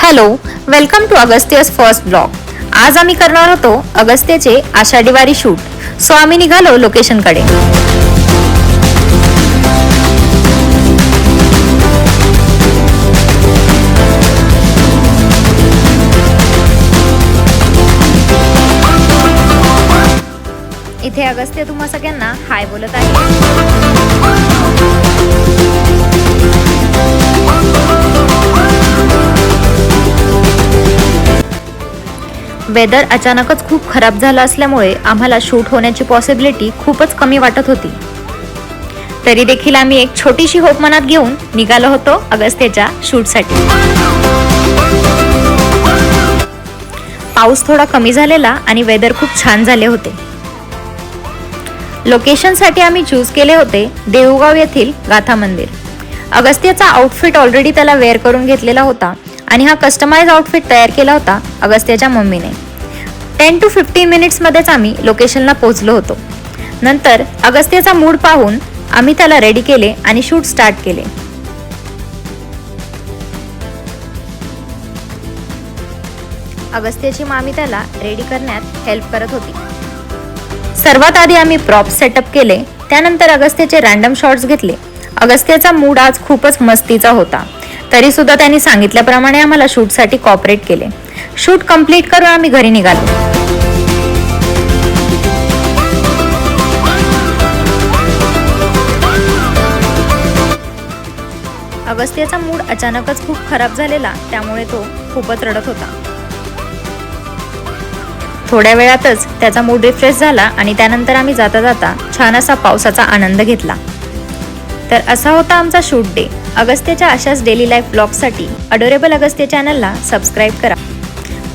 Hello, welcome to Agastya's first blog. आज आम्ही करणार होतो अगस्त्यचे आषाढी वारी शूट. सो आम्ही निघालो लोकेशनकडे. इथे अगस्त्य तुम्हा सगळ्यांना हाय बोलत आहे. वेदर अचानकच खूप खराब झालं असल्यामुळे आम्हाला शूट होण्याची पॉसिबिलिटी खूपच कमी वाटत होती. तरी देखील आम्ही एक छोटीशी होप मनात घेऊन निघालो होतो अगस्त्यच्या शूटसाठी. पाऊस थोडा कमी झालेला आणि वेदर खूप छान झाले होते. लोकेशनसाठी आम्ही चूज केले होते देऊगाव येथील गाथा मंदिर. अगस्त्यचा आउटफिट ऑलरेडी त्याला वेअर करून घेतलेला होता आणि हा कस्टमाइज आउटफिट तयार केला होता अगस्त्यच्या मम्मीने. 10 to 15 मिनिट्समध्येच आम्ही लोकेशनला पोहोचलो होतो. नंतर अगस्त्यचा मूड पाहून आम्ही त्याला रेडी केले आणि शूट स्टार्ट केले. अगस्त्यची मामी त्याला रेडी करण्यात हेल्प करत होती. सर्वात आधी आम्ही प्रॉप्स सेटअप केले. त्यानंतर अगस्त्यचे रॅन्डम शॉट्स घेतले. अगस्त्यचा मूड आज खूपच मस्तीचा होता. तरी सुद्धा त्यांनी सांगितल्याप्रमाणे आम्हाला शूटसाठी कॉपरेट केले. शूट कंप्लीट करून आम्ही घरी निघालो. अगस्त्यचा मूड अचानकच खूप खराब झालेला, त्यामुळे तो खूपच रडत होता. थोड्या वेळातच त्याचा मूड रिफ्रेश झाला आणि त्यानंतर आम्ही जाता जाता छान असा पावसाचा आनंद घेतला. तर असा होता आमचा शूट डे. अगस्त्यच्या अशाच डेली लाईफ ब्लॉगसाठी अडोरेबल अगस्त्य चॅनलला सबस्क्राईब करा.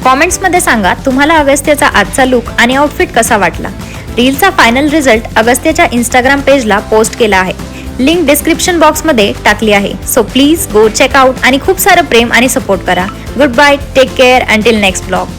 कॉमेंट्समध्ये सांगा तुम्हाला अगस्त्यचा आजचा लुक आणि आउटफिट कसा वाटला. रीलचा फायनल रिझल्ट अगस्त्यच्या इंस्टाग्राम पेजला पोस्ट केला आहे. लिंक डिस्क्रिप्शन बॉक्समध्ये टाकली आहे. So please go check out आणि खूप सारं प्रेम आणि सपोर्ट करा. Good bye, take care, until next blog.